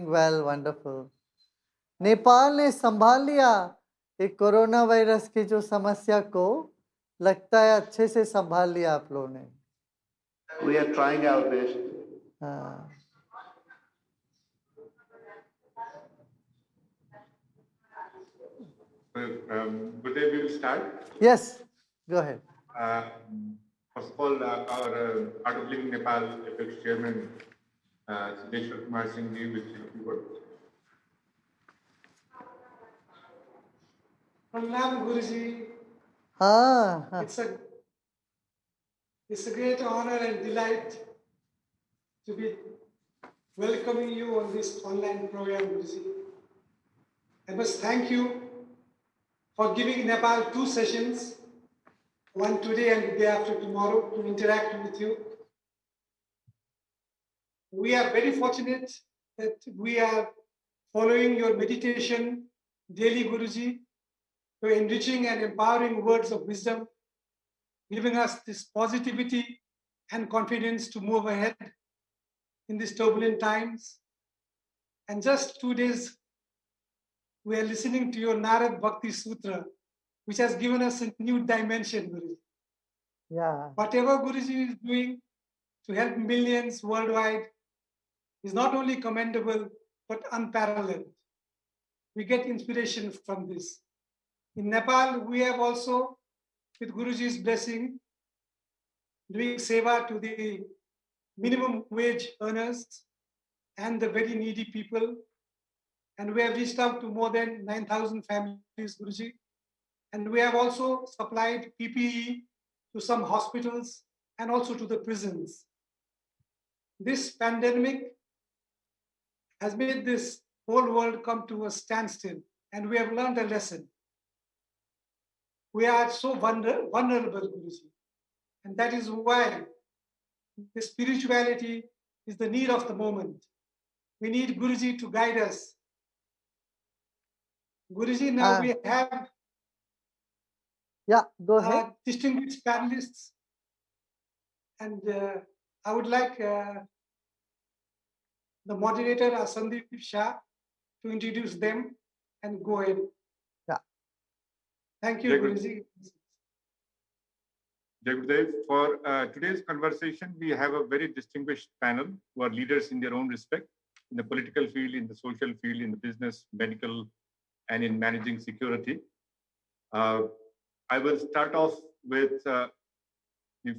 Well, wonderful. Nepal ने संभाल लिया एक कोरोना वायरस की जो समस्या को, लगता है अच्छे से संभाल लिया आप लोगों ने. We are trying our best. हाँ. Gurudev, we will start. Yes, go ahead. First of all, our Art of Living Nepal Apex Chairman, Siddheshwar Kumar Singh ji, will say a few words. Pranam Guruji. हाँ. It's a great honor and delight to be welcoming you on this online program, Guruji. I must thank you for giving Nepal 2 sessions, one today and the day after tomorrow, to interact with you. We are very fortunate that we are following your meditation daily, Guruji, your enriching and empowering words of wisdom, giving us this positivity and confidence to move ahead in these turbulent times. And just 2 days, we are listening to your Narad Bhakti Sutra, which has given us a new dimension, Guruji. Yeah. Whatever Guruji is doing to help millions worldwide is not only commendable, but unparalleled. We get inspiration from this. In Nepal, we have also, with Guruji's blessing, doing seva to the minimum wage earners and the very needy people. And we have reached out to more than 9,000 families, Guruji. And we have also supplied PPE to some hospitals and also to the prisons. This pandemic has made this whole world come to a standstill, and we have learned a lesson. We are so vulnerable, Guruji. And that is why the spirituality is the need of the moment. We need Guruji to guide us. Guruji, now we have go ahead. Distinguished panelists. And I would like the moderator, Sandeep Shah, to introduce them and go ahead. Yeah. Thank you, Guruji. Jai Gurudev, for today's conversation, we have a very distinguished panel who are leaders in their own respect, in the political field, in the social field, in the business, medical, and in managing security. I will start off with the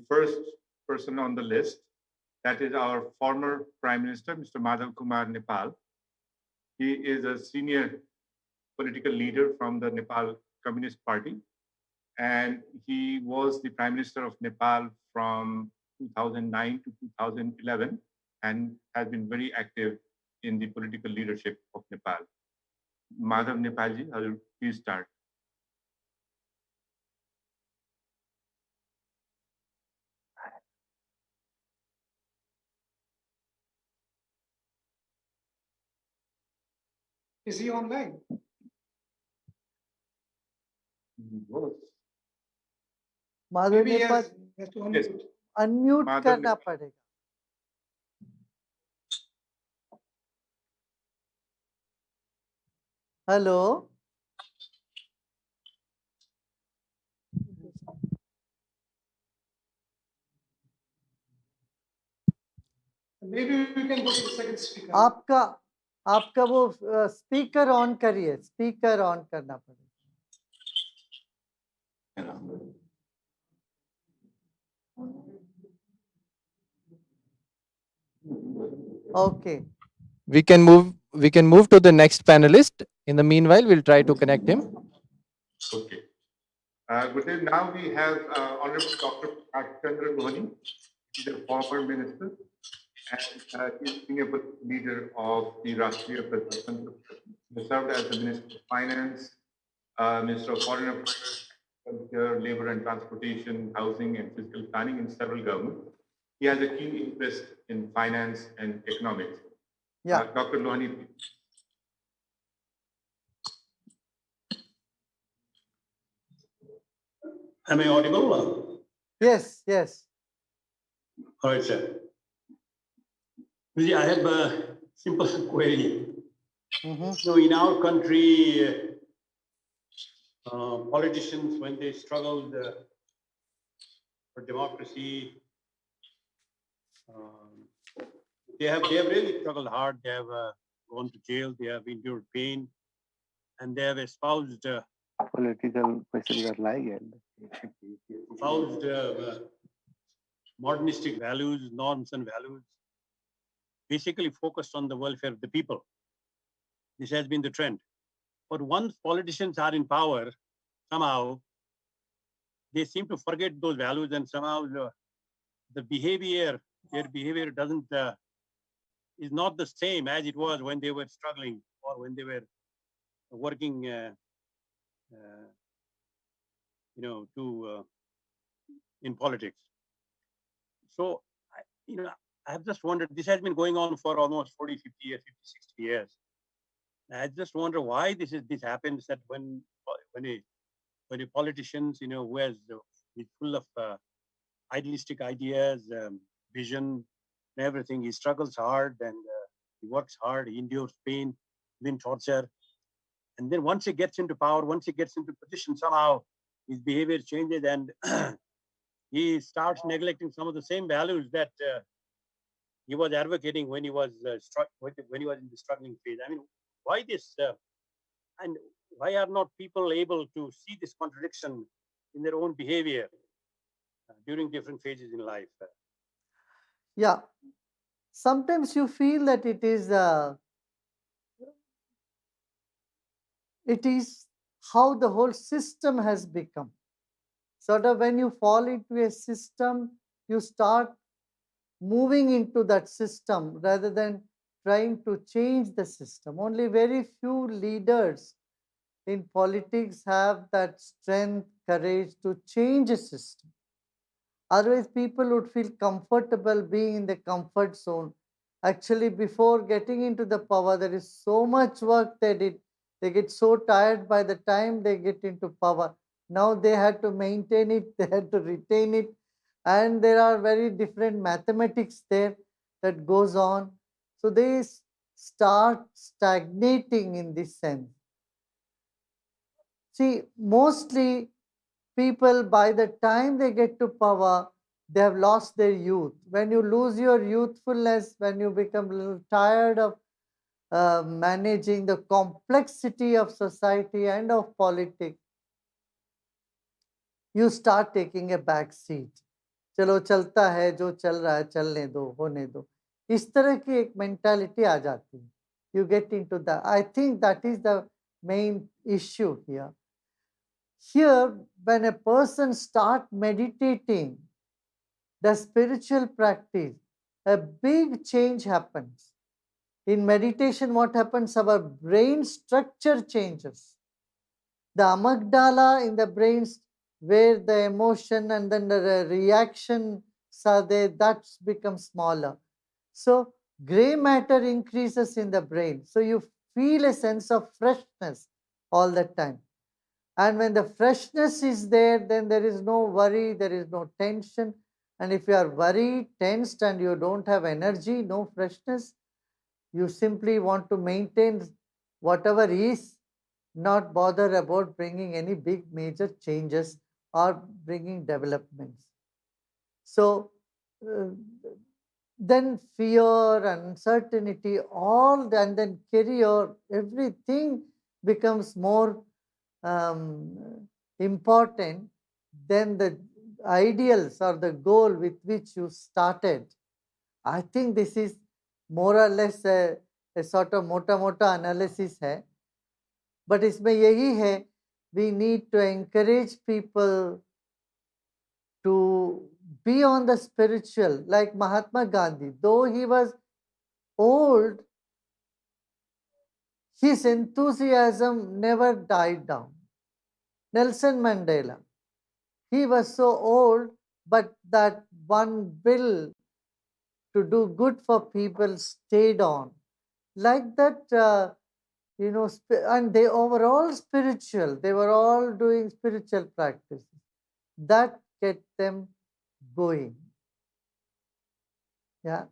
first person on the list. That is our former Prime Minister, Mr. Madhav Kumar Nepal. He is a senior political leader from the Nepal Communist Party. And he was the Prime Minister of Nepal from 2009 to 2011 and has been very active in the political leadership of Nepal. Madhav Nepalji, I will please start. Is he online? Madhav Maybe he Nepal has to unmute. Unmute Madhav करना Nepal. पड़ेगा. Hello. Maybe we can go to the second speaker. आपका वो speaker on करिए. Speaker on करना पड़ेगा. Okay. We can move to the next panelist. In the meanwhile, we'll try to connect him. Okay. Gurudev, now we have Honorable Dr. Chandra Lohani. He's a former minister and he's senior leader of the Rashtriya Prajatantra. He served as the Minister of Finance, Minister of Foreign Affairs, Culture, Labor and Transportation, Housing and Fiscal Planning in several governments. He has a keen interest in finance and economics. Yeah. Dr. Lohani, please. Am I audible? Yes, yes. All right, sir. I have a simple query. So in our country, politicians, when they struggled for democracy, they have really struggled hard. They have gone to jail. They have endured pain, and they have espoused Political espoused modernistic values, norms, and values, basically focused on the welfare of the people. This has been the trend. But once politicians are in power, somehow they seem to forget those values, and somehow the behavior, their behavior doesn't is not the same as it was when they were struggling or when they were working, in politics. So, I have just wondered, this has been going on for almost 40, 50 years, 50, 60 years. I just wonder why this happens, that when a politician, who is full of idealistic ideas, vision, and everything, he struggles hard and he works hard, he endures pain, even torture. And then once he gets into power, once he gets into position, somehow his behavior changes and he starts neglecting some of the same values that he was advocating when he was when he was in the struggling phase. I mean, why this? And why are not people able to see this contradiction in their own behavior during different phases in life? Yeah. Sometimes you feel that it is how the whole system has become. Sort of when you fall into a system, you start moving into that system rather than trying to change the system. Only very few leaders in politics have that strength, courage to change a system. Otherwise, people would feel comfortable being in the comfort zone. Actually, before getting into the power, there is so much work they did. They get so tired by the time they get into power. Now they had to maintain it, they had to retain it, and there are very different mathematics there that goes on. So they start stagnating in this sense. See, mostly people, by the time they get to power, they have lost their youth. When you lose your youthfulness, when you become a little tired of managing the complexity of society and of politics, you start taking a back seat. चलो चलता है, जो चल रहा है चलने दो, होने दो. इस तरह की एक मेंटालिटी आ जाती है. You get into that. I think that is the main issue here. Here, when a person starts meditating, the spiritual practice, a big change happens. In meditation, what happens? Our brain structure changes. The amygdala in the brain, where the emotion and then the reaction are there, that becomes smaller. So gray matter increases in the brain. So you feel a sense of freshness all the time. And when the freshness is there, then there is no worry, there is no tension. And if you are worried, tensed, and you don't have energy, no freshness, you simply want to maintain whatever is, not bother about bringing any big major changes or bringing developments. So then fear, uncertainty, and then career, everything becomes more important than the ideals or the goal with which you started. I think this is more or less a sort of mota analysis है. But इसमें यही है, we need to encourage people to be on the spiritual, like Mahatma Gandhi. Though he was old, his enthusiasm never died down. Nelson Mandela, he was so old, but that one will to do good for people stayed on. Like that, and they were all spiritual. They were all doing spiritual practices. That kept them going. Yeah.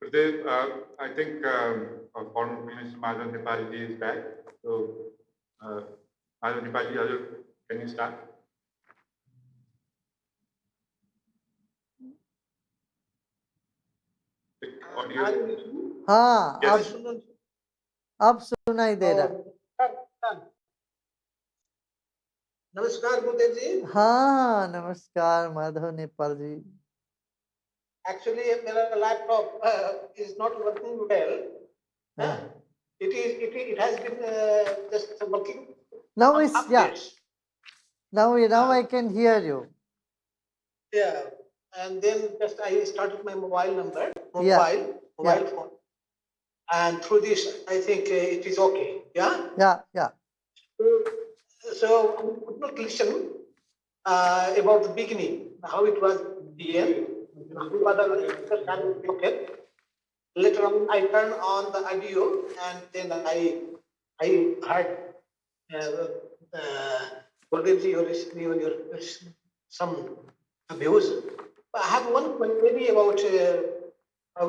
Gurudev, I think our former Minister Madhav Nepalji is back. So, Madhav Nepalji, can you start? The audio. हाँ Yes. अब सुनाई दे रहा नमस्कार गुरुदेव जी। हाँ नमस्कार माधव नेपाल जी Actually, मेरा laptop is not working well. It has been just working. now on is yeah updates. now I can hear you. Yeah, and then just I started my mobile Yeah. phone, and through this I think it is okay. Yeah. Yeah. So I could not listen about the beginning, how it was began. Okay. Later on, I turned on the audio, and then I heard Gurudevji, your some views. I have one query about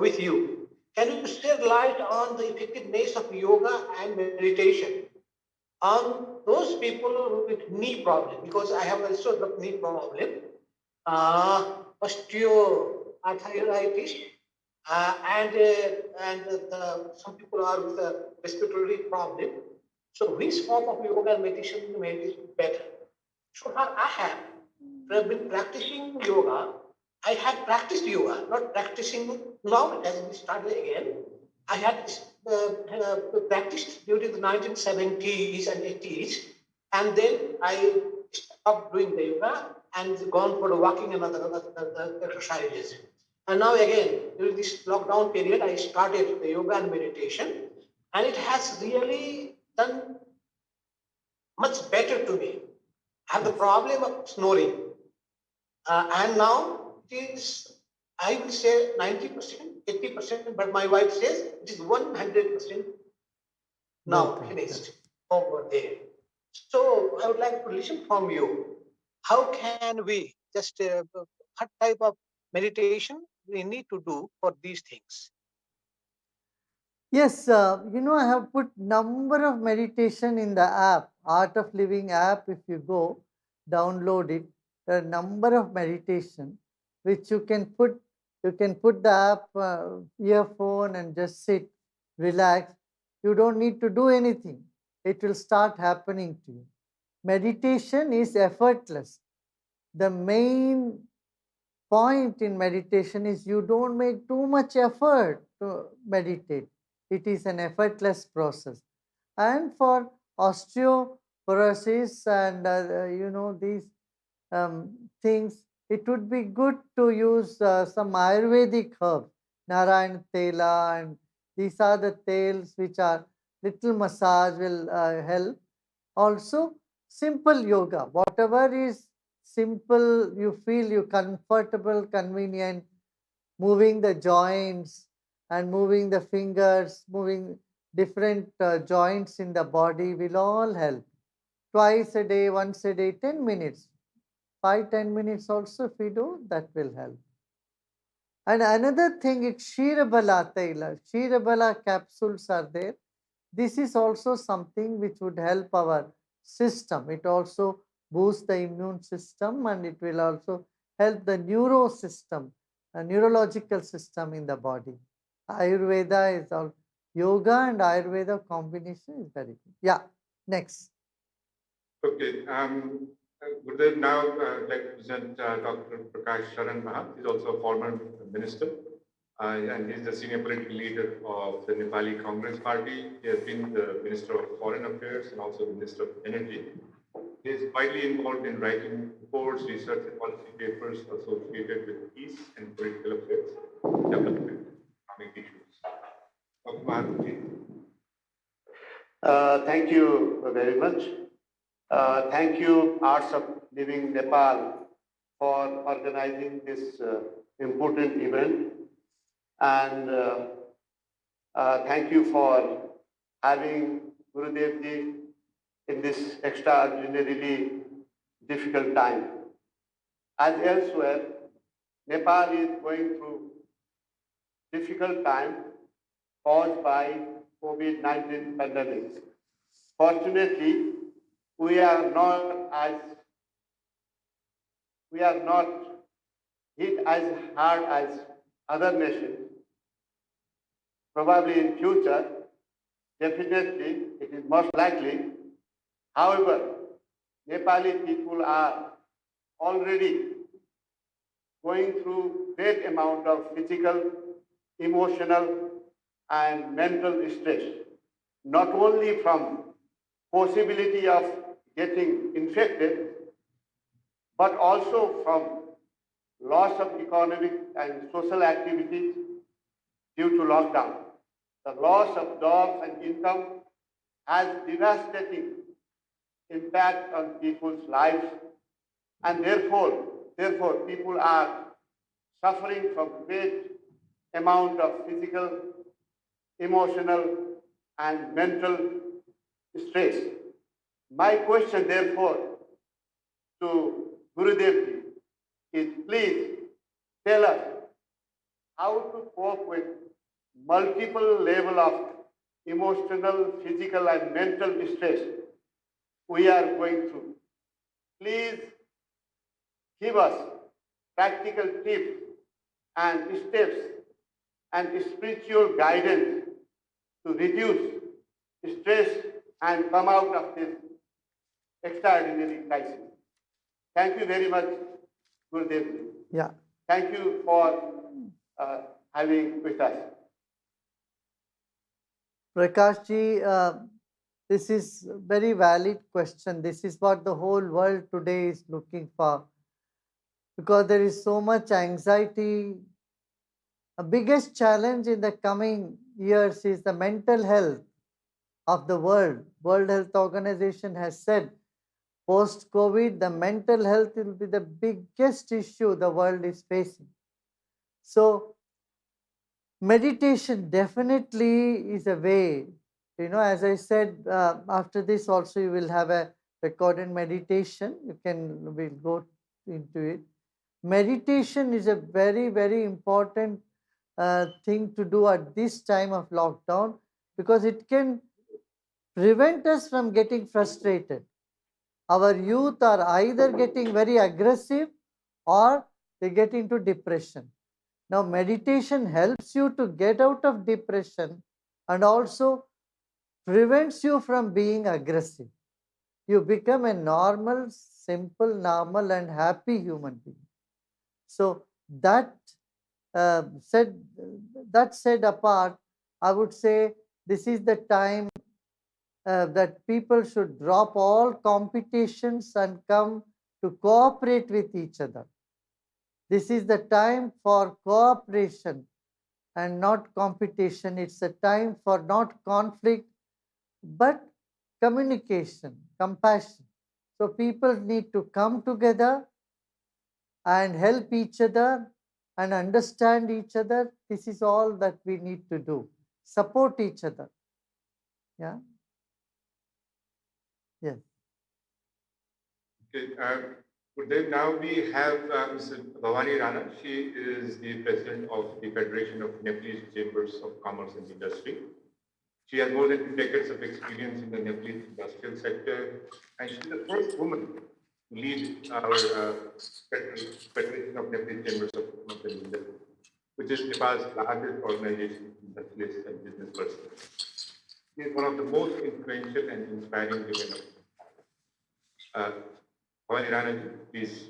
with you. Can you shed light on the effectiveness of yoga and meditation on those people with knee problem? Because I have also the knee problem, osteoarthritis, and some people are with a respiratory problem. So which form of yoga and meditation is better? So far I have been practicing yoga. I had practiced yoga, not practicing now. It has been started again. I had practiced during the 1970s and 80s, and then I stopped doing the yoga and gone for the walking and other exercises. And now again, during this lockdown period, I started the yoga and meditation, and it has really done much better to me. I have the problem of snoring, and now it is, I will say 90%, 80%, but my wife says it is 100% now finished over there. So I would like to listen from you. How can we just, what type of meditation we need to do for these things? Yes, I have put number of meditation in the app, Art of Living app. If you go download it, there are number of meditation which you can put. You can put the app earphone and just sit, relax. You don't need to do anything. It will start happening to you. Meditation is effortless. The main point in meditation is you don't make too much effort to meditate. It is an effortless process. And for osteoporosis and these things, it would be good to use some Ayurvedic herbs, Narayan Tela, and these are the tails which are little massage will help. Also, simple yoga, whatever is simple, you feel you comfortable, convenient, moving the joints and moving the fingers, moving different joints in the body will all help. Twice a day, once a day, 10 minutes, 5-10 minutes also if we do, that will help. And another thing is Shirabala Taila. Shirabala capsules are there. This is also something which would help our system. It also boosts the immune system and it will also help the neuro system, a neurological system in the body. Ayurveda is all yoga and Ayurveda combination is very good. Yeah, next. Okay. Gurudev, now I'd like to present Dr. Prakash Sharan Mahat. He's also a former minister. And he's the senior political leader of the Nepali Congress Party. He has been the Minister of Foreign Affairs and also the Minister of Energy. He is widely involved in writing reports, research, and policy papers associated with peace and political affairs, development, economic issues. Dr. Mahat, please. Thank you very much. Thank you, Arts of Living Nepal, for organizing this important event. And thank you for having Gurudev Ji in this extraordinarily difficult time. As elsewhere, Nepal is going through difficult time caused by COVID-19 pandemic. Fortunately, we are not hit as hard as other nations. Probably in future, definitely it is most likely. However, Nepali people are already going through great amount of physical, emotional, and mental stress, not only from possibility of getting infected, but also from loss of economic and social activities due to lockdown. The loss of jobs and income has devastating impact on people's lives, and therefore people are suffering from great amount of physical, emotional, and mental stress. My question, therefore, to Gurudev ji is, please tell us how to cope with multiple level of emotional, physical, and mental stress we are going through. Please give us practical tips and steps and spiritual guidance to reduce stress and come out of this extraordinary crisis. Thank you very much, Gurudev. Yeah. Thank you for having with us. Prakash ji, this is a very valid question. This is what the whole world today is looking for, because there is so much anxiety. The biggest challenge in the coming years is the mental health of the world. World Health Organization has said post-COVID, the mental health will be the biggest issue the world is facing. So meditation definitely is a way. As I said, after this also you will have a recorded meditation. We'll go into it. Meditation is a very, very important thing to do at this time of lockdown, because it can prevent us from getting frustrated. Our youth are either getting very aggressive or they get into depression. Now, meditation helps you to get out of depression and also prevents you from being aggressive. You become a normal, simple, normal, and happy human being. So that said, apart, I would say this is the time that people should drop all competitions and come to cooperate with each other. This is the time for cooperation and not competition. It's a time for not conflict, but communication, compassion. So people need to come together and help each other and understand each other. This is all that we need to do. Support each other. Yeah. Yes. Okay. Gurudev, now we have Mrs. Bhavani Rana. She is the president of the Federation of Nepalese Chambers of Commerce and Industry. She has more than 2 decades of experience in the Nepalese industrial sector, and she's the first woman to lead our Federation of Nepalese Chambers of Commerce and Industry, which is Nepal's largest organization of industrialists and business persons. She is one of the most influential and inspiring women of Bhavani Rana, please.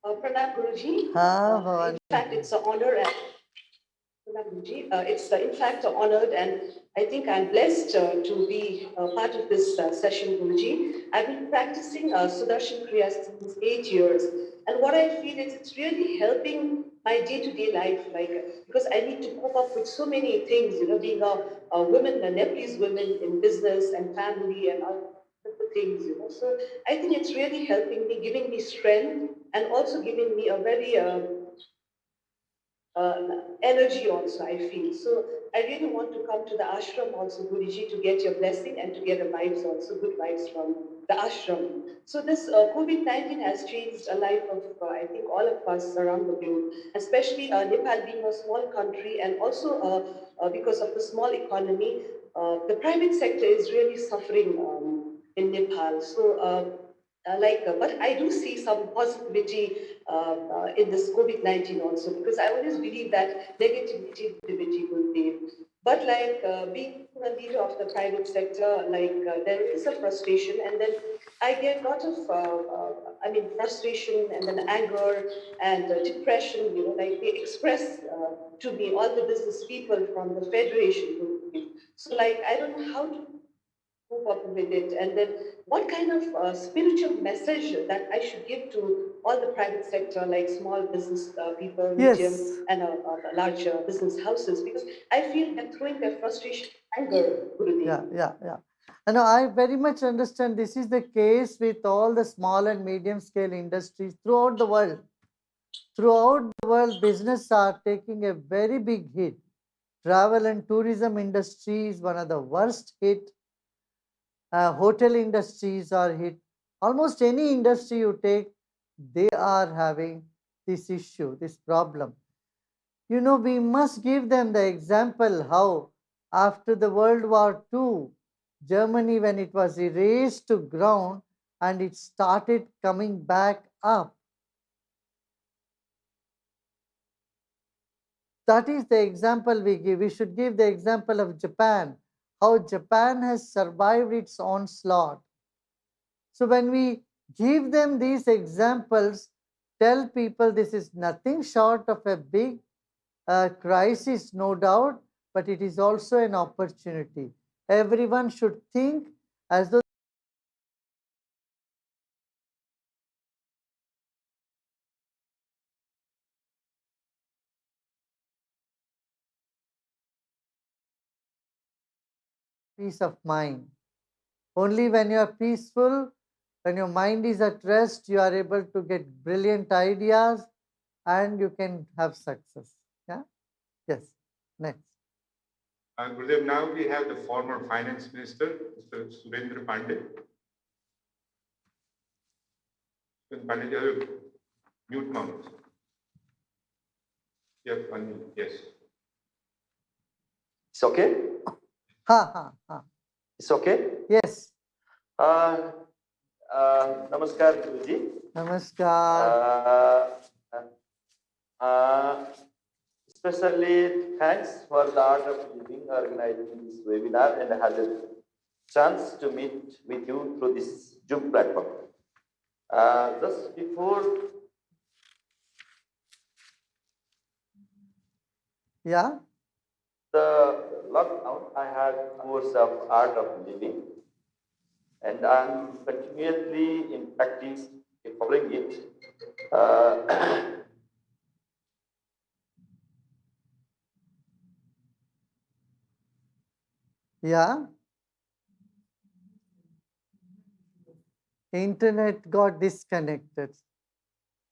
Pranab Guruji. Bhavani. In fact, it's an honor and it's in fact honored, and I think I'm blessed to be part of this session, Guruji. I've been practicing Sudarshan Kriya since 8 years, and what I feel is it's really helping my day-to-day life, because I need to cope up with so many things, being a woman, a Nepalese woman in business and family and other things, So I think it's really helping me, giving me strength, and also giving me a very energy also, I feel. So I really want to come to the ashram also, Guruji, to get your blessing and to get the vibes also, good vibes from the ashram. So this COVID-19 has changed a life of, I think, all of us around the globe, especially Nepal being a small country, and also because of the small economy, the private sector is really suffering in Nepal. So but I do see some positivity in this COVID-19 also, because I always believe that negativity will be. But being a leader of the private sector, there is a frustration, and then I get a lot of, frustration and then anger and depression. Like they express to me, all the business people from the federation. So I don't know how to cope up with it, and then what kind of spiritual message that I should give to all the private sector, like small business people, medium Yes. and large business houses, because I feel they're throwing their frustration, anger, Gurudev. Yeah. I very much understand this is the case with all the small and medium scale industries throughout the world. Throughout the world, business are taking a very big hit. Travel and tourism industry is one of the worst hit. Hotel industries are hit. Almost any industry you take, they are having this issue, this problem. We must give them the example how after the World War II, Germany, when it was erased to ground and it started coming back up. That is the example we give. We should give the example of Japan, how Japan has survived its onslaught. So when we give them these examples, tell people this is nothing short of a big crisis, no doubt, but it is also an opportunity. Everyone should think as though peace of mind. Only when you are peaceful, when your mind is at rest, you are able to get brilliant ideas and you can have success. Yeah? Yes. Next. Gurudev, now we have the former finance minister, Mr. Surendra Pandey. Surendra Pandey, you have mute mount. You have 1 minute, yes. It's okay? Ha. It's okay? Yes. Namaskar, Guruji. Namaskar. Especially thanks for the Art of Living organizing this webinar and had a chance to meet with you through this Zoom platform. Just before Yeah. the lockdown, I had a course of Art of Living, and I'm continuously in practice following it. Yeah. Internet got disconnected.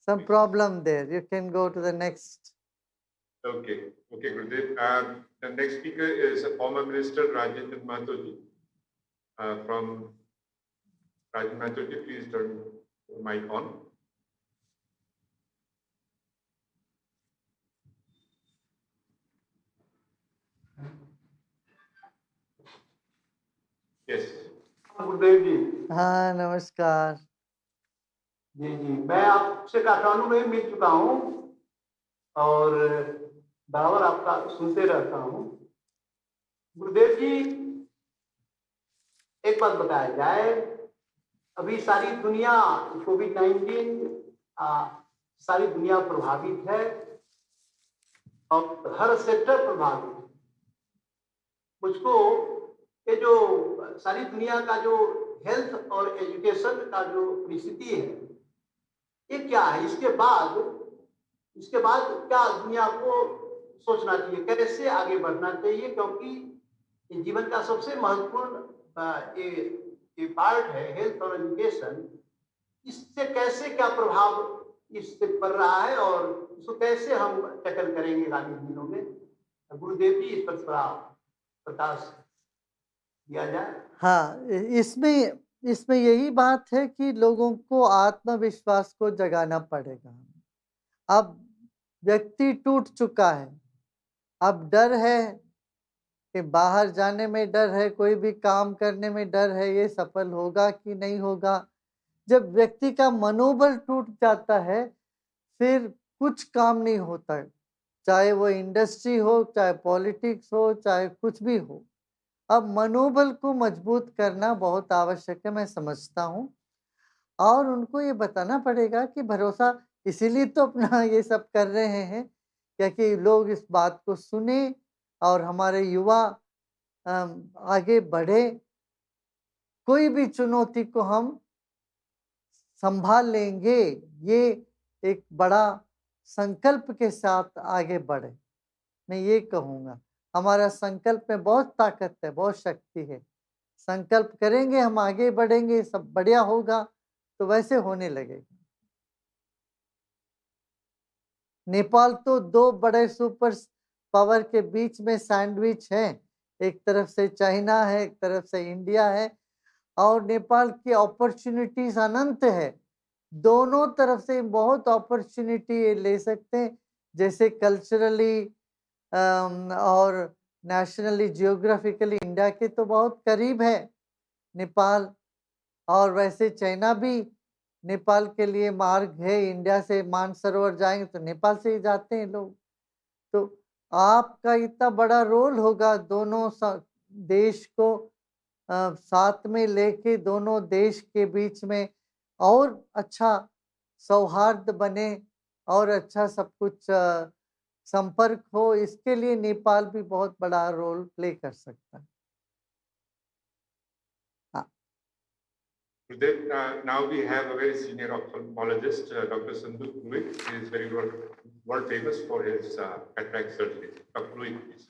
Some problem there. You can go to the next. Okay, Gurudev. The next speaker is a former minister, Rajendra Mahatoji. From Rajendra Mahatoji, please turn your mic on. Yes. गुरुदेव जी। हाँ, नमस्कार। जी जी, मैं आपसे काठमांडू में मिल चुका हूँ और बराबर आपका सुनते रहता हूँ। गुरुदेव जी, एक बात बताया जाए, अभी सारी दुनिया कोविड-19 सारी दुनिया प्रभावित है और हर सेक्टर प्रभावित है। मुझको ये जो सारी दुनिया का जो हेल्थ और एजुकेशन का जो परिस्थिति है, ये क्या है? इसके बाद क्या दुनिया को सोचना चाहिए, कैसे आगे बढ़ना चाहिए? क्योंकि ये जीवन का सबसे महत्वपूर्ण ये पार्ट है, हेल्थ और एजुकेशन। इससे कैसे क्या प्रभाव इससे पड़ रहा है और इसको कैसे हम टैकल करेंगे आगामी दिनों में? गुरुदेव जी इस पर थोड़ा प्रकाश दिया जाए। हाँ, इसमें यही बात है कि लोगों को आत्मविश्वास को जगाना पड़ेगा। अब व्यक्ति टूट चुका है, अब डर है कि बाहर जाने में डर है, कोई भी काम करने में डर है, ये सफल होगा कि नहीं होगा। जब व्यक्ति का मनोबल टूट जाता है, फिर कुछ काम नहीं होता है, चाहे वो इंडस्ट्री हो, चाहे पॉलिटिक्स हो, चाहे कुछ भी हो। अब मनोबल को मजबूत करना बहुत आवश्यक है, मैं समझता हूँ। और उनको ये बताना पड़ेगा कि भरोसा इसीलिए तो अपना ये सब कर रहे हैं, ताकि लोग इस बात को सुने और हमारे युवा आगे बढ़े। कोई भी चुनौती को हम संभाल लेंगे, ये एक बड़ा संकल्प के साथ आगे बढ़े। मैं ये कहूँगा, हमारा संकल्प में बहुत ताकत है, बहुत शक्ति है। संकल्प करेंगे, हम आगे बढ़ेंगे, सब बढ़िया होगा, तो वैसे होने लगेगा। नेपाल तो 2 बड़े सुपर पावर के बीच में सैंडविच है। एक तरफ से चाइना है, एक तरफ से इंडिया है और नेपाल की अपॉर्च्युनिटीज़ अनंत है। दोनों तरफ से बहुत अपॉर्च्युनिटी ले सकते हैं, जैसे कल्चरली और नेशनली जियोग्राफिकली इंडिया के तो बहुत करीब है नेपाल, और वैसे चाइना भी नेपाल के लिए मार्ग है। इंडिया से मानसरोवर जाएंगे तो नेपाल से ही जाते हैं लोग। तो आपका इतना बड़ा रोल होगा दोनों देश को साथ में लेके, दोनों देश के बीच में और अच्छा सौहार्द बने और अच्छा सब कुछ संपर्क हो, इसके लिए नेपाल भी बहुत बड़ा रोल प्ले कर सकता है। हाँ। Gurudev, now we have a very senior ophthalmologist, Dr. Sandhu Louis. He is very world famous for his cataract surgery. Dr. Louis, please.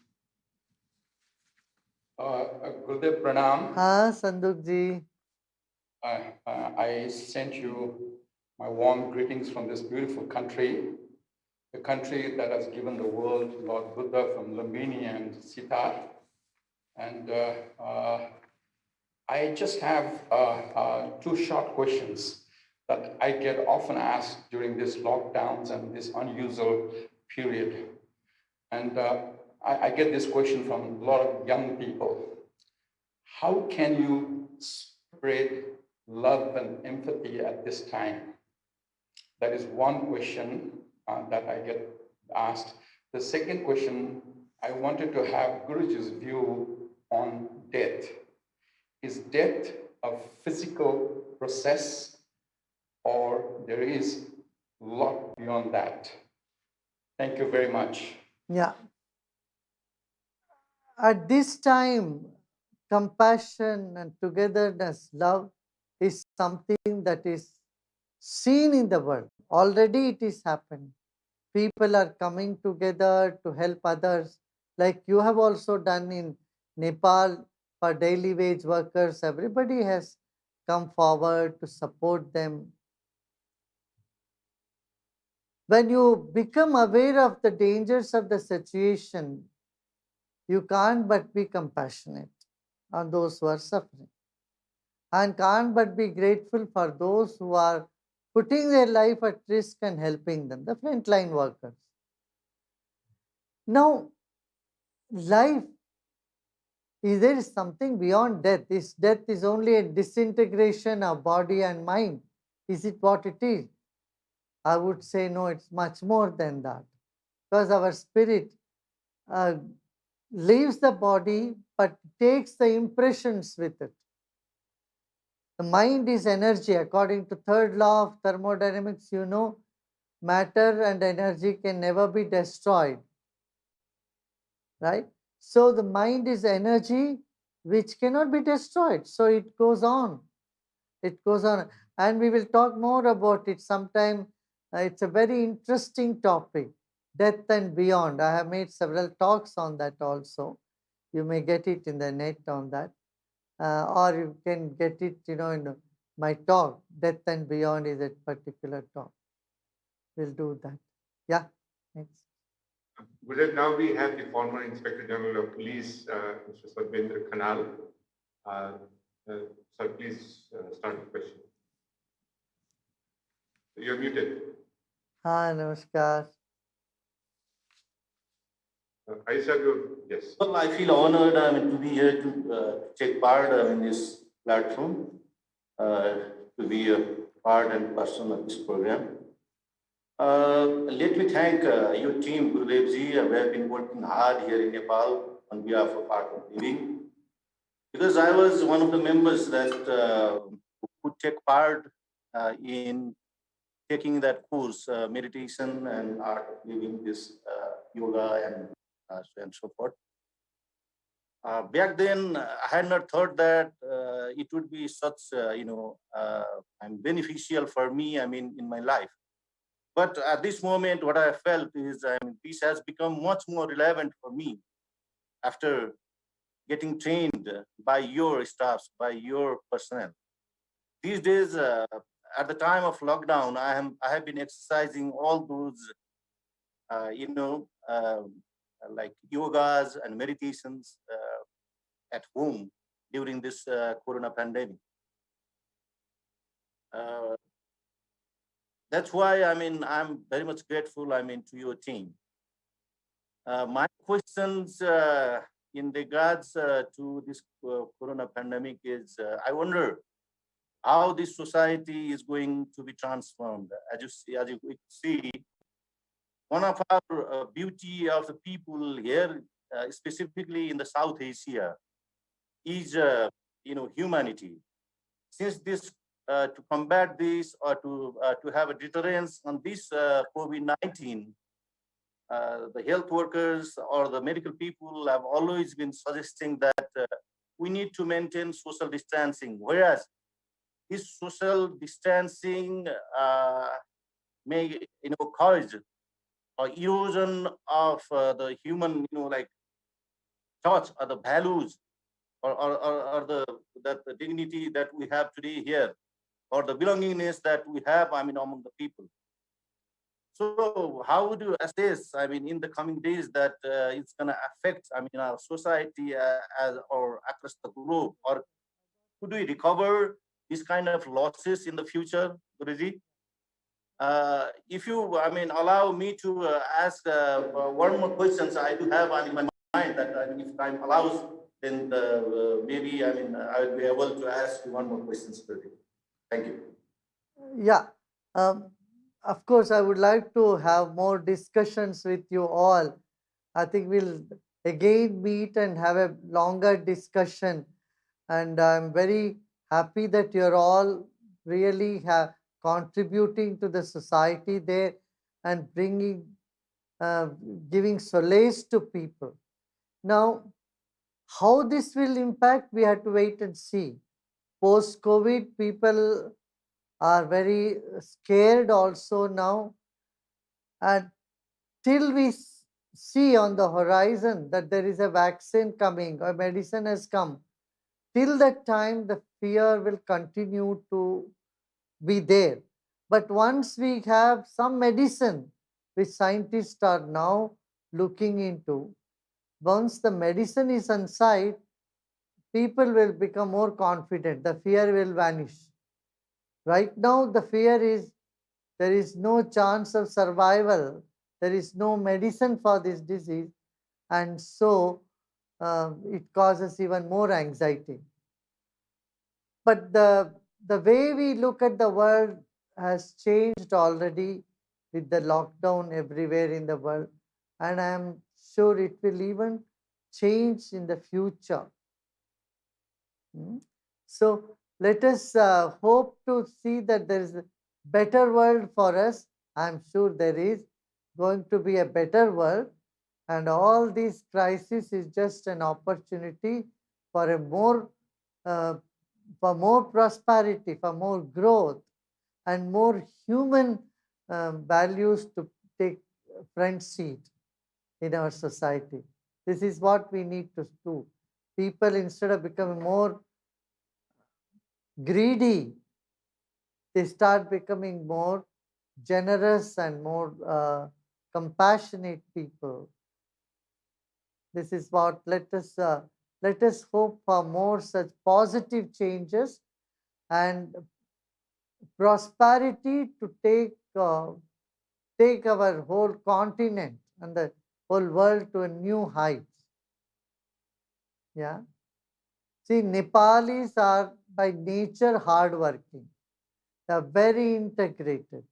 Gurudev Pranam. हाँ संदूक जी, I sent you my warm greetings from this beautiful country, the country that has given the world Lord Buddha from Lumbini and Sitar. And I just have two short questions that I get often asked during these lockdowns and this unusual period. And I get this question from a lot of young people. How can you spread love and empathy at this time? That is one question that I get asked. The second question, I wanted to have Guruji's view on death. Is death a physical process or there is a lot beyond that? Thank you very much. yeah. At this time, compassion and togetherness, love is something that is seen in the world. Already it is happening. People are coming together to help others, like you have also done in Nepal for daily wage workers. Everybody has come forward to support them. When you become aware of the dangers of the situation, you can't but be compassionate on those who are suffering, and can't but be grateful for those who are putting their life at risk and helping them, the frontline workers. Now, life, is there something beyond death? Is death is only a disintegration of body and mind? Is it what it is? I would say no, it's much more than that. Because our spirit uh, leaves the body but takes the impressions with it. The mind is energy. According to third law of thermodynamics, you know, matter and energy can never be destroyed. Right? So the mind is energy which cannot be destroyed. So it goes on. It goes on. And we will talk more about it sometime. It's a very interesting topic, death and beyond. I have made several talks on that also. You may get it in the net on that. Or you can get it, in my talk, Death and Beyond is a particular talk. We'll do that. Yeah, next. Gurudev, now we have the former Inspector General of Police, Mr. Sarvendra Khanal. Uh, Sir, please start the question. You're muted. Hi, namaskar. I said you, yes. Well, I feel honored to be here to take part in this platform, to be a part and person of this program. Let me thank your team, Gurudev ji. We have been working hard here in Nepal on behalf of Art of Living, because I was one of the members that could take part in taking that course, meditation and art of living, this yoga and so forth. Back then, I had not thought that it would be such, beneficial for me, in my life. But at this moment, what I felt is, this has become much more relevant for me after getting trained by your staffs, by your personnel. These days, at the time of lockdown, I have been exercising all those, like yogas and meditations at home during this corona pandemic. That's why I'm very much grateful to your team. My questions in regards to this corona pandemic is, I wonder how this society is going to be transformed. As you see, one of our beauty of the people here, specifically in the South Asia, is humanity. Since this to combat this or to have a deterrence on this COVID-19, the health workers or the medical people have always been suggesting that we need to maintain social distancing, whereas this social distancing may cause or erosion of the human touch or the values or the dignity that we have today here, or the belongingness that we have among the people. So how would you assess in the coming days that it's going to affect our society or across the globe, or could we recover this kind of losses in the future, Guruji? If you allow me to ask one more questions I do have in my mind, that if time allows, then maybe I will be able to ask you one more questions, Guruji. Thank you. Yeah. Of course, I would like to have more discussions with you all. I think we'll again meet and have a longer discussion. And I'm very happy that you're all really contributing to the society there and bringing, giving solace to people. Now, how this will impact, we have to wait and see. Post-COVID, people are very scared also now. And till we see on the horizon that there is a vaccine coming or medicine has come, till that time the fear will continue to be there. But once we have some medicine, which scientists are now looking into, once the medicine is on site, people will become more confident. The fear will vanish. Right now, the fear is there is no chance of survival. There is no medicine for this disease. And so it causes even more anxiety. But the way we look at the world has changed already with the lockdown everywhere in the world. And I am sure it will even change in the future. So let us hope to see that there is a better world for us. I'm sure there is going to be a better world. And all these crises is just an opportunity for a for more prosperity, for more growth, and more human values to take front seat in our society. This is what we need to do. People, instead of becoming more greedy, they start becoming more generous and more compassionate people. This is what let us hope for more such positive changes and prosperity to take our whole continent and the whole world to a new heights. Yeah. See, Nepalis are by nature hardworking. They are very integrated.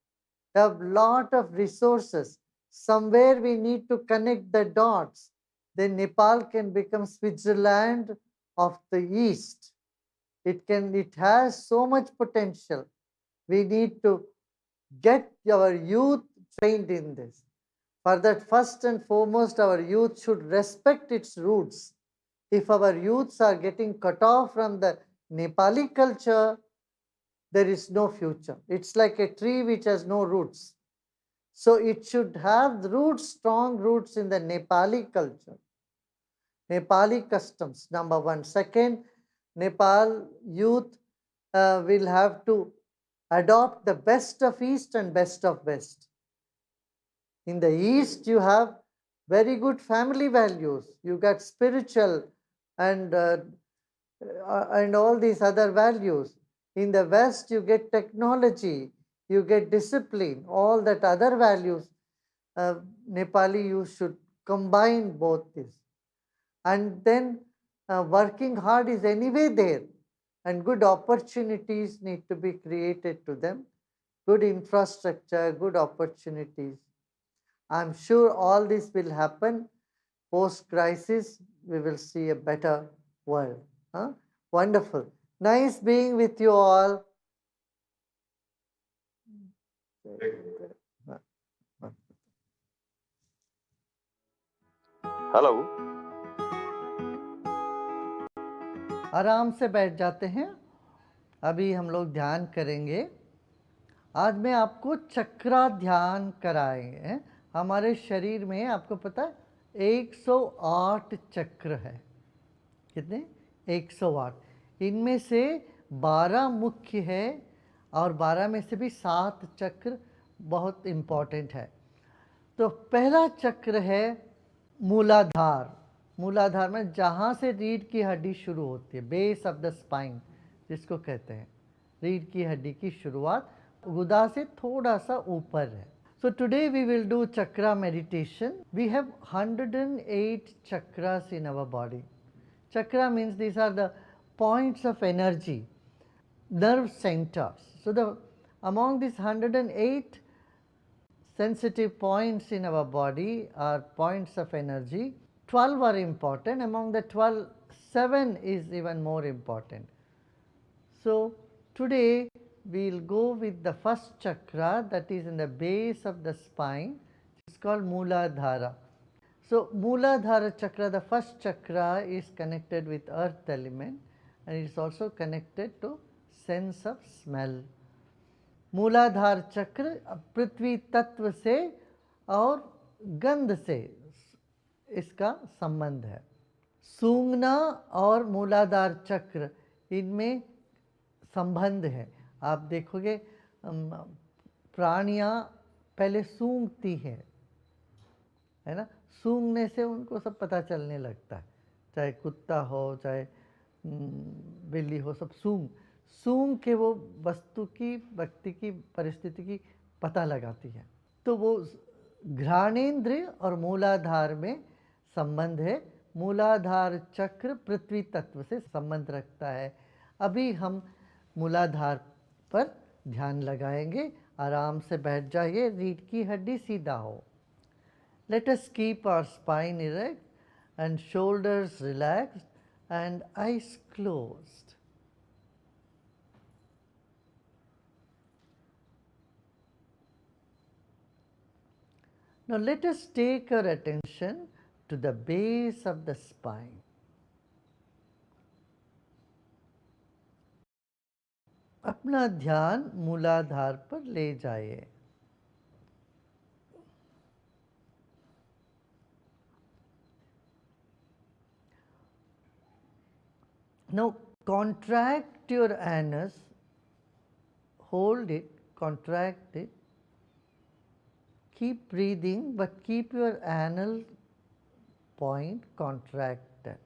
They have lot of resources. Somewhere we need to connect the dots. Then Nepal can become Switzerland of the East. It has so much potential. We need to get our youth trained in this. For that, first and foremost, our youth should respect its roots. If our youths are getting cut off from the Nepali culture, there is no future. It's like a tree which has no roots. So it should have roots, strong roots in the Nepali culture, Nepali customs, number one. Second, Nepal youth will have to adopt the best of East and best of West. In the East, you have very good family values. You got spiritual and all these other values. In the West, you get technology, you get discipline, all that other values. Nepali, you should combine both this. And then working hard is anyway there, and good opportunities need to be created to them. Good infrastructure, good opportunities. I'm sure all this will happen. Post-crisis, we will see a better world. Huh? Wonderful. Nice being with you all. Hello. आराम से बैठ जाते हैं. अभी हम लोग ध्यान करेंगे. आज मैं आपको चक्रा ध्यान कराएंगे. हमारे शरीर में आपको पता है 108 चक्र है. कितने? 108. इनमें से 12 मुख्य है और 12 में से भी 7 चक्र बहुत इम्पोर्टेंट है. तो पहला चक्र है मूलाधार. मूलाधार में जहाँ से रीढ़ की हड्डी शुरू होती है, बेस ऑफ द स्पाइन जिसको कहते हैं. रीढ़ की हड्डी की शुरुआत गुदा से थोड़ा सा ऊपर है. So today we will do chakra meditation. We have 108 chakras in our body. Chakra means these are the points of energy, nerve centers. So among these 108 sensitive points in our body are points of energy. 12 are important. Among the 12, 7 is even more important. So today we will go with the first chakra that is in the base of the spine. It's called Mooladhara. So Mooladhara chakra, the first chakra, is connected with earth element and it is also connected to sense of smell. मूलाधार चक्र पृथ्वी तत्व से और गंध से इसका संबंध है. सूंघना और मूलाधार चक्र इनमें संबंध है. आप देखोगे प्राणियां पहले सूंघती है ना. सूंघने से उनको सब पता चलने लगता है, चाहे कुत्ता हो चाहे बिल्ली हो, सब सूंघ के वो वस्तु की, व्यक्ति की, परिस्थिति की पता लगाती है. तो वो घ्राणेन्द्रिय और मूलाधार में संबंध है. मूलाधार चक्र पृथ्वी तत्व से संबंध रखता है. अभी हम मूलाधार पर ध्यान लगाएंगे. आराम से बैठ जाइए, रीढ़ की हड्डी सीधा हो. Let us keep our spine erect and shoulders relaxed and eyes closed. Now let us take our attention to the base of the spine. अपना ध्यान मूलाधार पर ले जाइए. Now contract your anus, hold it, contract it. Keep breathing, but keep your anal point contracted.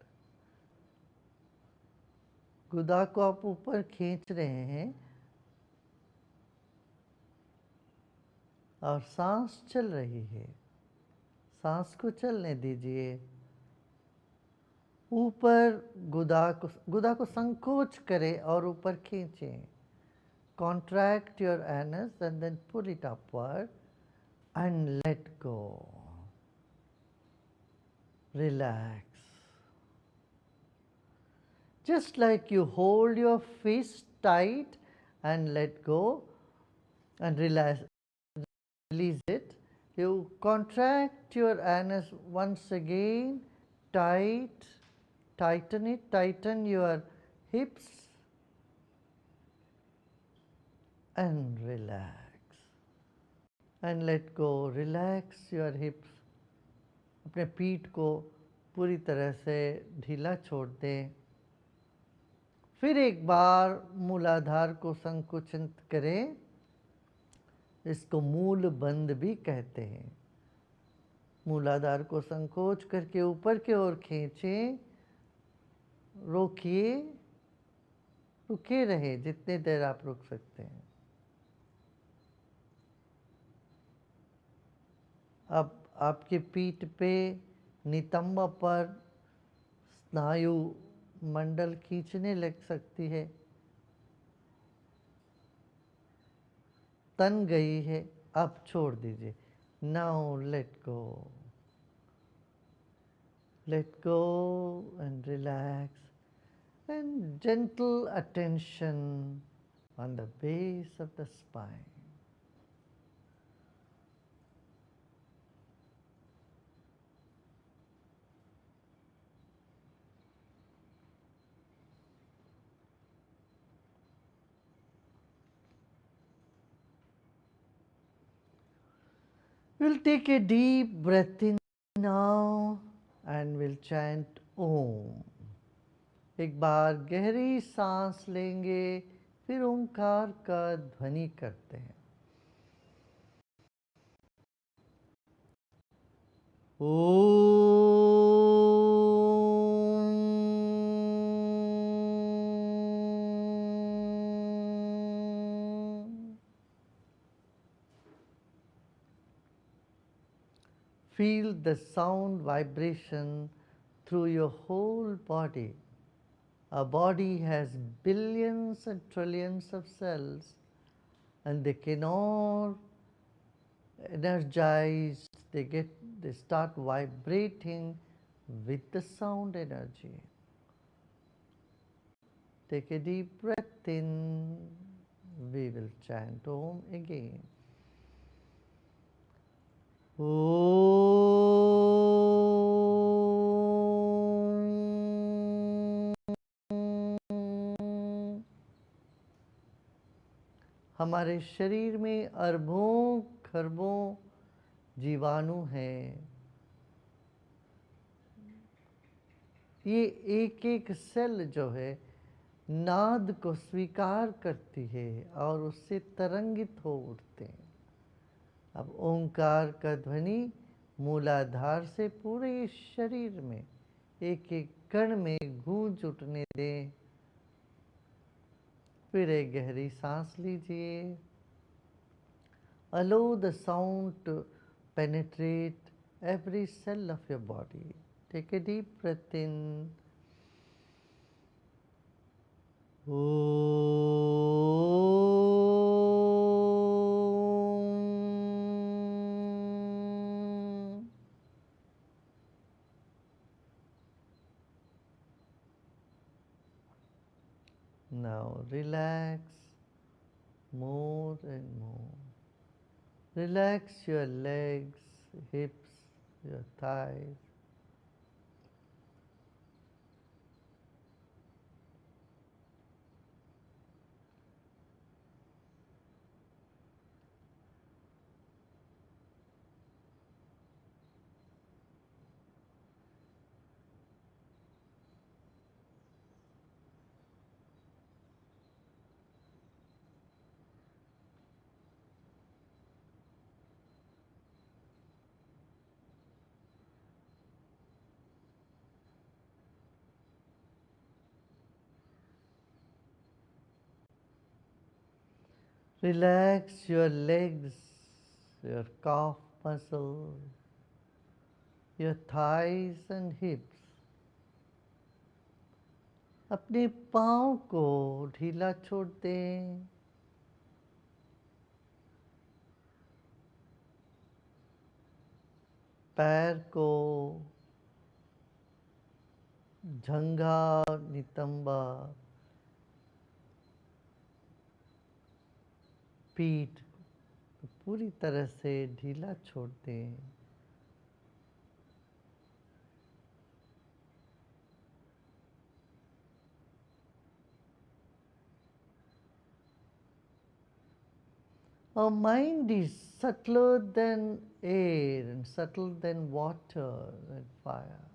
गुदा को आप ऊपर खींच रहे हैं और सांस चल रही है, सांस को चलने दीजिए। ऊपर गुदा को संकोच करें और ऊपर खींचें। Contract your anus and then pull it upward and let go. Relax. Just like you hold your fist tight and let go and relax, release it, you contract your anus once again, tighten it, tighten your hips and relax. And let go, relax your hips. अपने पीठ को पूरी तरह से ढीला छोड़ दें। फिर एक बार मूलाधार को संकुचित करें, इसको मूल बंद भी कहते हैं। मूलाधार को संकोच करके ऊपर की ओर खींचें, रोकिए, रुके रहे जितने देर आप रुक सकते हैं। अब आपके पीठ पे नितंब पर स्नायु मंडल खींचने लग सकती है, तन गई है, अब छोड़ दीजिए। Now let go and relax and gentle attention on the base of the spine. We'll take a deep breath in now and we'll chant Om. एक बार गहरी सांस लेंगे, फिर ओंकार का ध्वनि करते हैं। Feel the sound vibration through your whole body. Our body has billions and trillions of cells, and they can all energize, they start vibrating with the sound energy. Take a deep breath in. We will chant Om again. हमारे शरीर में अरबों खरबों जीवाणु हैं। ये एक एक सेल जो है नाद को स्वीकार करती है और उससे तरंगित हो उठते हैं। अब ओंकार का ध्वनि मूलाधार से पूरे शरीर में एक एक कण में गूंज उठने दें। फिर एक गहरी सांस लीजिए। Allow the sound to penetrate every cell of your body. Take a deep breath in. Now relax more and more. Relax your legs, hips, your thighs. Relax your legs, your calf muscles, your thighs and hips. अपने पाँव को ढीला छोड़ दें. पैर को, झंगा, नितंबा, पीठ को पूरी तरह से ढीला छोड़ दें. Our mind is subtler than air and subtler than water and fire.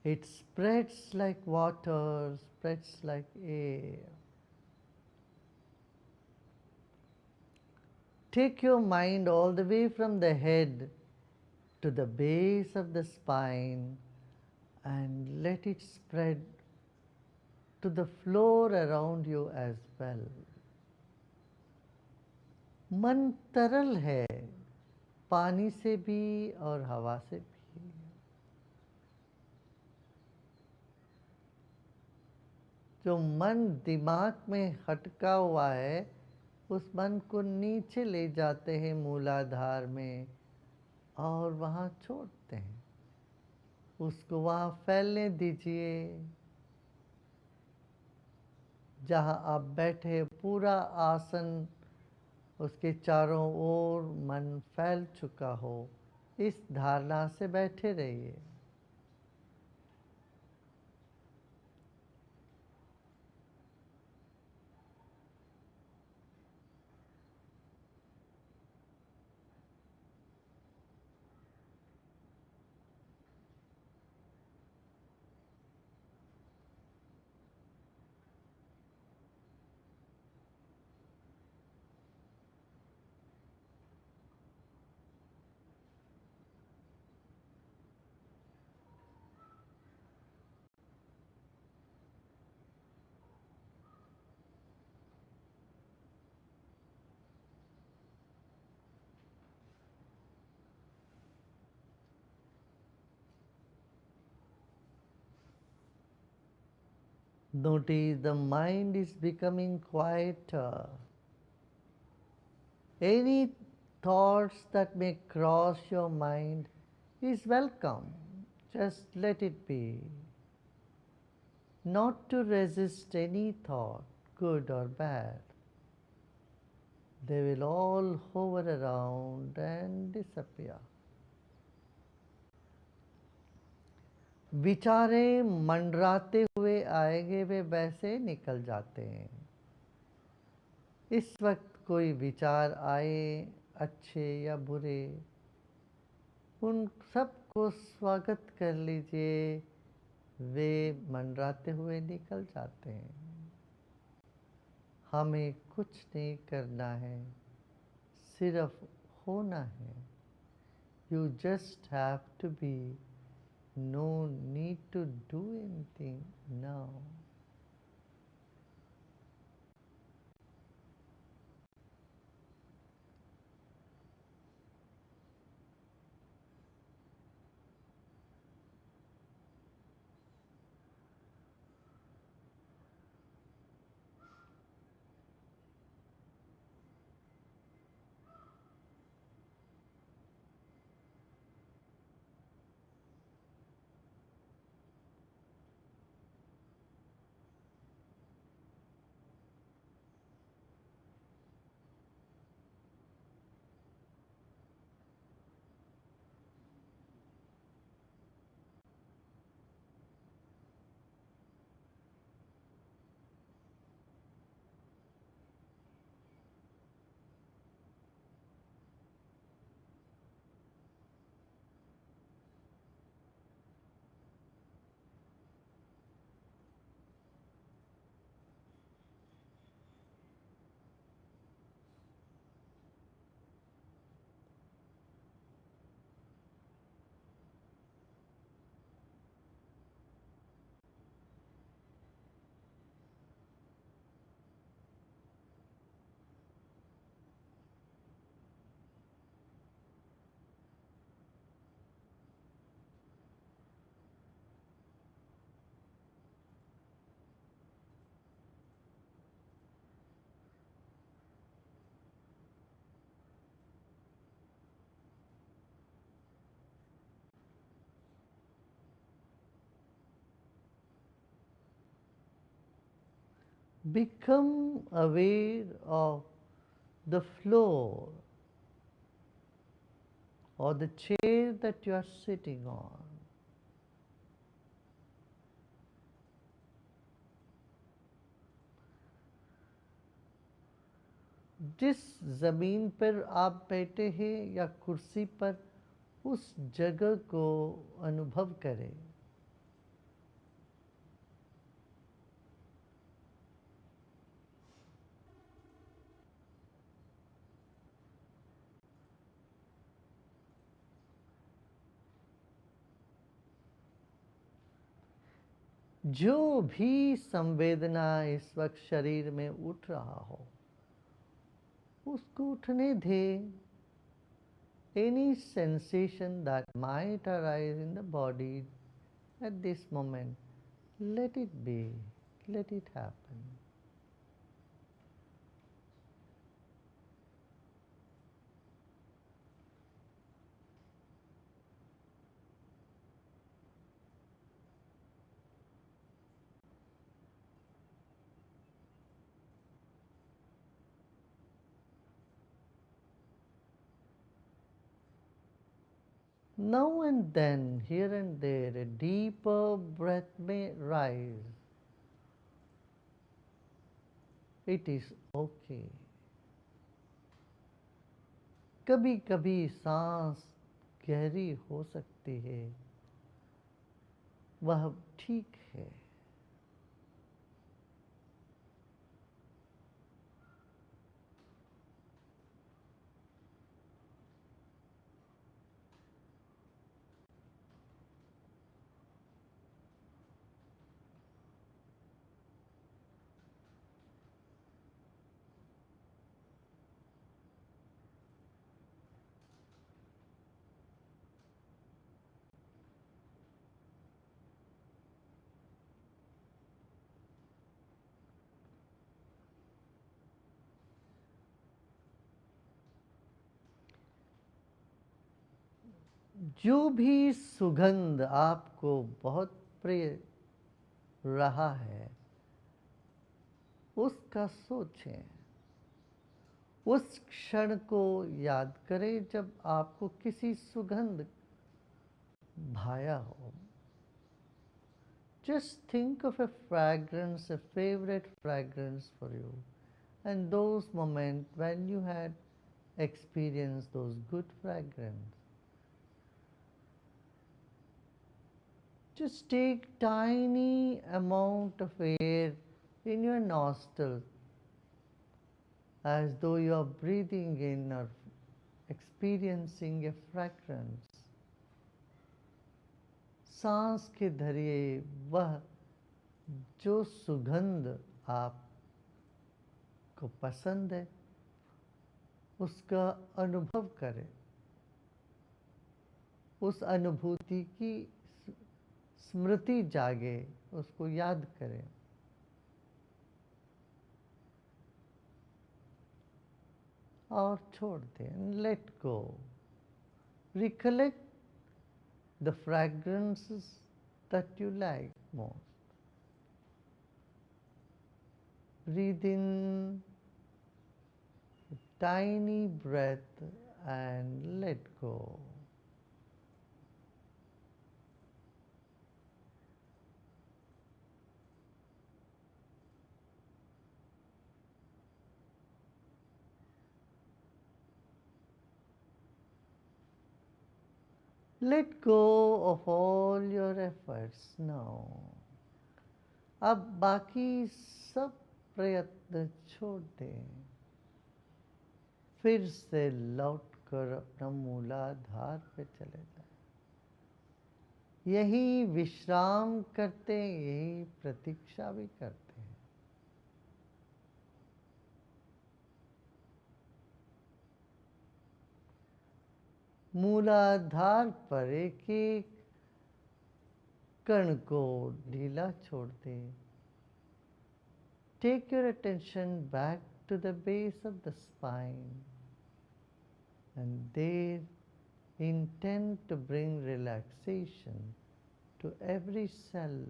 It spreads like water, spreads like air. Take your mind all the way from the head to the base of the spine and let it spread to the floor around you as well. मन तरल है, पानी से भी और हवा से भी. जो मन दिमाग में हटका हुआ है, उस मन को नीचे ले जाते हैं मूलाधार में और वहाँ छोड़ते हैं. उसको वहाँ फैलने दीजिए. जहाँ आप बैठे पूरा आसन, उसके चारों ओर मन फैल चुका हो, इस धारणा से बैठे रहिए. Notice the mind is becoming quieter. Any thoughts that may cross your mind is welcome. Just let it be. Not to resist any thought, good or bad. They will all hover around and disappear. विचारें मंडराते हुए आएंगे, वे वैसे निकल जाते हैं. इस वक्त कोई विचार आए, अच्छे या बुरे, उन सबको स्वागत कर लीजिए. वे मंडराते हुए निकल जाते हैं. हमें कुछ नहीं करना है, सिर्फ होना है. You just have to be. No need to do anything now. Become aware of the floor or the chair that you are sitting on. जिस ज़मीन पर आप बैठे हैं या कुर्सी पर, उस जगह को अनुभव करें। जो भी संवेदना इस वक्त शरीर में उठ रहा हो, उसको उठने दें। Any sensation that might arise in the body at this moment, let it be, let it happen. Now and then, here and there, a deeper breath may rise. It is okay. कभी कभी सांस गहरी हो सकती है, वह ठीक है। जो भी सुगंध आपको बहुत प्रिय रहा है, उसका सोचें। उस क्षण को याद करें जब आपको किसी सुगंध भाया हो। Just think of a fragrance, a favorite fragrance for you, and those moments when you had experienced those good fragrance. Just take tiny amount of air in your nostrils as though you are breathing in or experiencing a fragrance. सांस के धरिए वह जो सुगंध आपको पसंद है, उसका अनुभव करें। उस अनुभूति की स्मृति जागे, उसको याद करें। और छोड़ दें, let go. Recollect the fragrances that you like most. Breathe in a tiny breath and let go. Let go of all your efforts now. अब बाकी सब प्रयत्न छोड़ दें। फिर से लौटकर अपना मूलाधार पे चले जाएं। यही विश्राम करते, यही प्रतीक्षा भी करते हैं। मूलाधार पर एक एक कण को ढीला छोड़ दें। Take your attention back to the base of the spine and there intend to bring relaxation to every cell.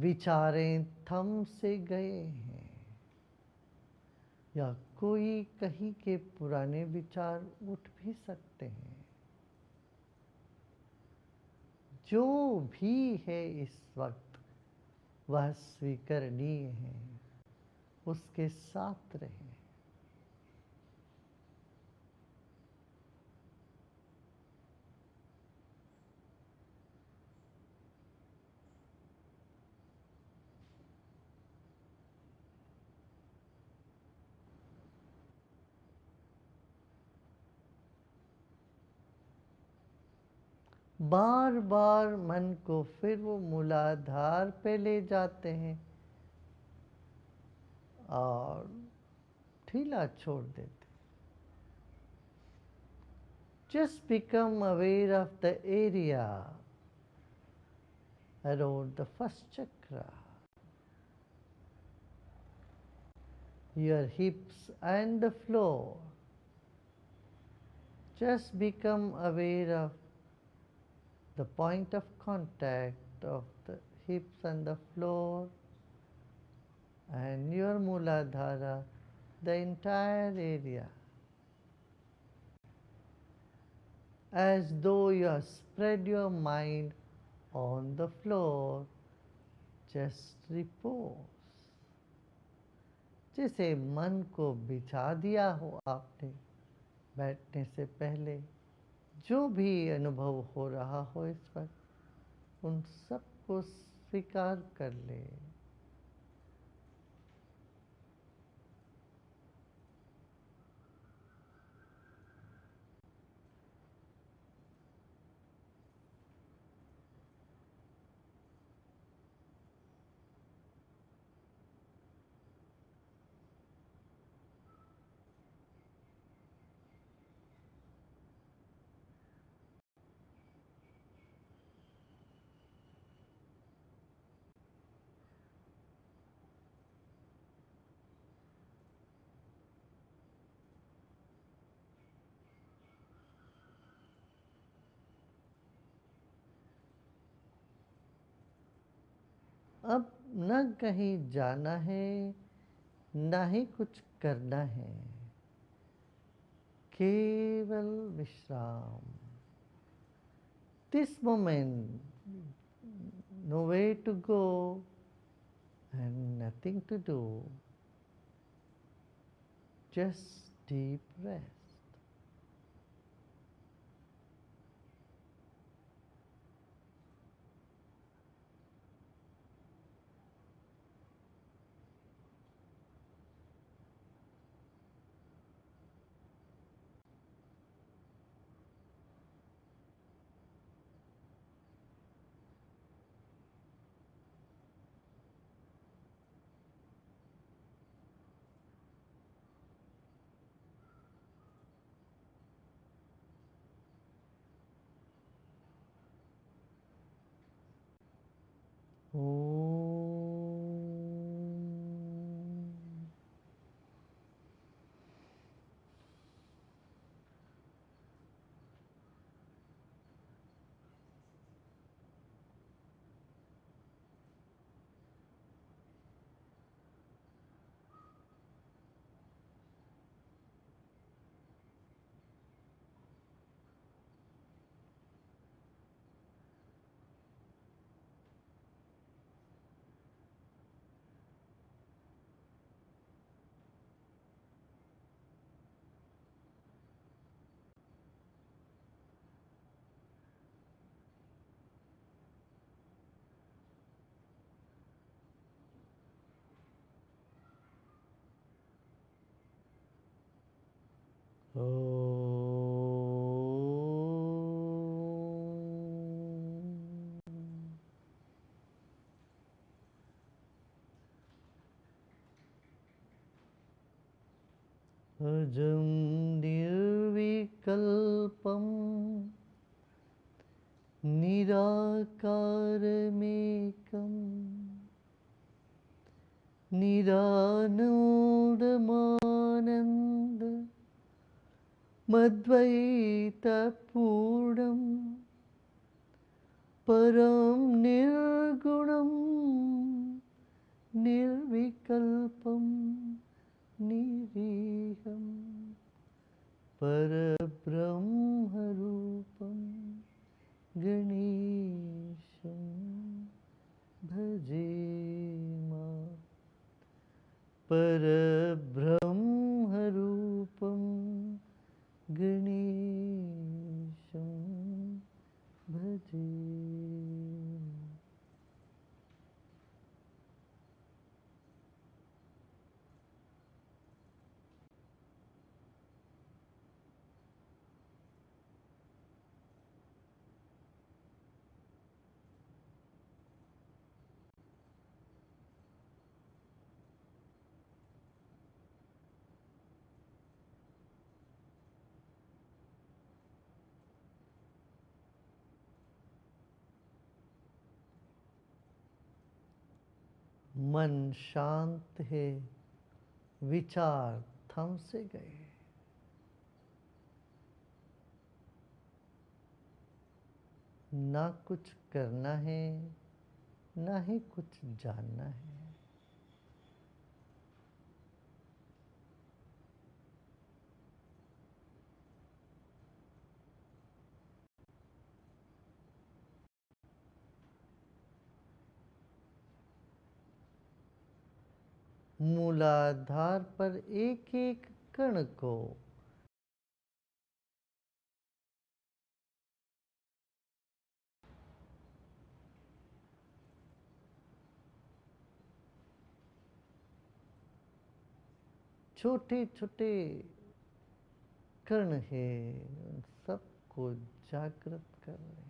विचारें थम से गए हैं या कोई कहीं के पुराने विचार उठ भी सकते हैं। जो भी है इस वक्त वह स्वीकरणीय है, उसके साथ रहें। बार बार मन को फिर वो मूलाधार पे ले जाते हैं और ढीला छोड़ देते हैं। Just become aware of the area around the first chakra, your hips and the floor. Just become aware of the point of contact of the hips and the floor and your Muladhara, the entire area. As though you have spread your mind on the floor, just repose. जैसे मन को बिछा दिया हो आपने बैठने से पहले, जो भी अनुभव हो रहा हो इस वक्त उन सबको स्वीकार कर ले। अब न कहीं जाना है ना ही कुछ करना है, केवल विश्राम। This moment, nowhere to go and nothing to do, just deep rest. अजं निर्विकल्पं निराकारमेकं निरानन्दमानन्द मद्वैतपूर्णं परम निर्गुणं निर्विकल्पं निरीहं परब्रह्मरूपं गणेशं भजेमा परब्रह्मरूपं गणेशं भजेमा. मन शांत है, विचार थम से गए. ना कुछ करना है, ना ही कुछ जानना है. मूलाधार पर एक एक कण को छोटे छोटे कण है, उन सबको जागृत कर रहे हैं.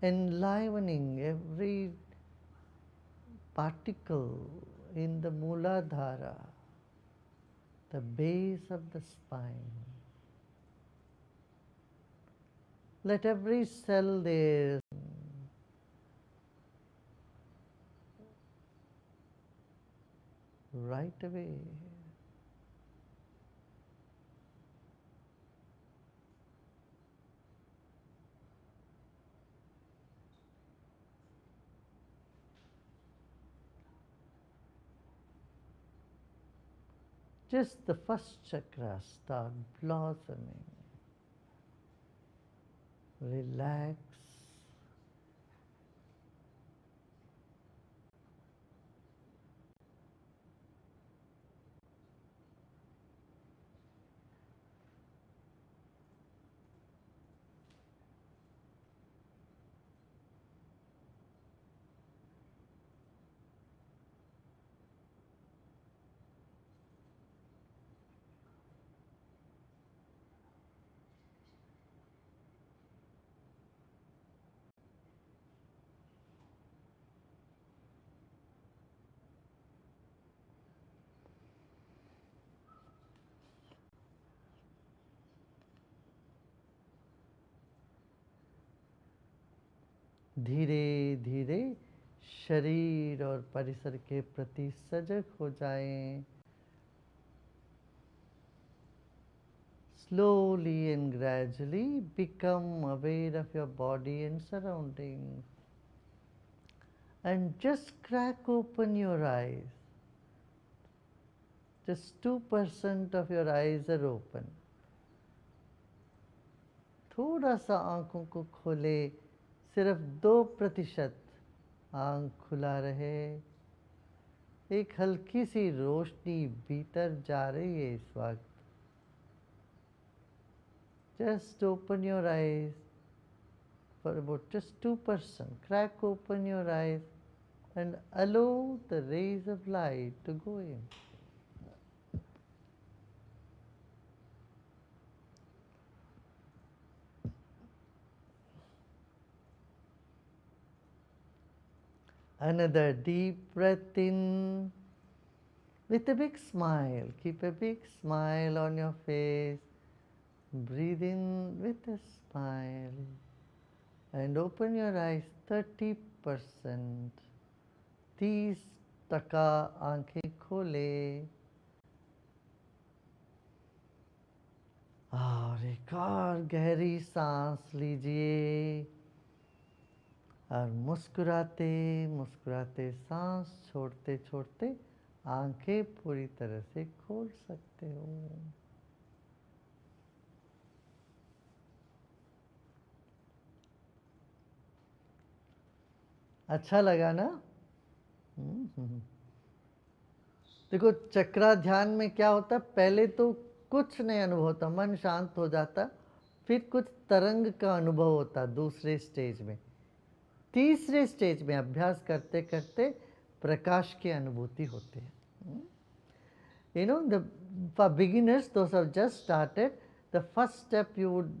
Enlivening every particle in the Muladhara, the base of the spine. Let every cell there right away. Just the first chakra start blossoming. Relax. धीरे धीरे शरीर और परिसर के प्रति सजग हो जाएं. Slowly and gradually become aware of your body and surroundings. And just crack open your eyes. Just 2% of your eyes are open. थोड़ा सा आंखों को खोले, सिर्फ 2% आंख खुला रहे. एक हल्की सी रोशनी भीतर जा रही है इस वक्त. Just open your eyes for about just 2%. Crack open your eyes and allow the rays of light to go in. Another deep breath in with a big smile. Keep a big smile on your face. Breathe in with a smile. And open your eyes 30%. These टका आंखें खोले और एक और गहरी सांस लीजिए और मुस्कुराते मुस्कुराते सांस छोड़ते छोड़ते आंखें पूरी तरह से खोल सकते हो। अच्छा लगा ना? देखो चक्रा ध्यान में क्या होता है, पहले तो कुछ नहीं अनुभव होता, मन शांत हो जाता, फिर कुछ तरंग का अनुभव होता दूसरे स्टेज में, तीसरे स्टेज में अभ्यास करते करते प्रकाश की अनुभूति होती है। You know, for beginners, those who have just started, the first step you would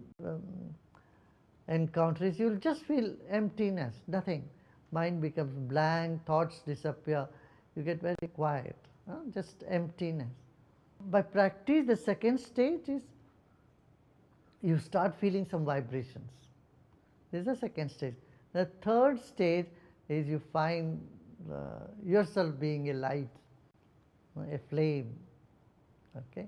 encounter is you will just feel emptiness, nothing. Mind becomes blank, thoughts disappear, you get very quiet, just emptiness. By practice, the second stage is you start feeling some vibrations. This is the second stage. The third stage is you find yourself being a light, a flame. Okay.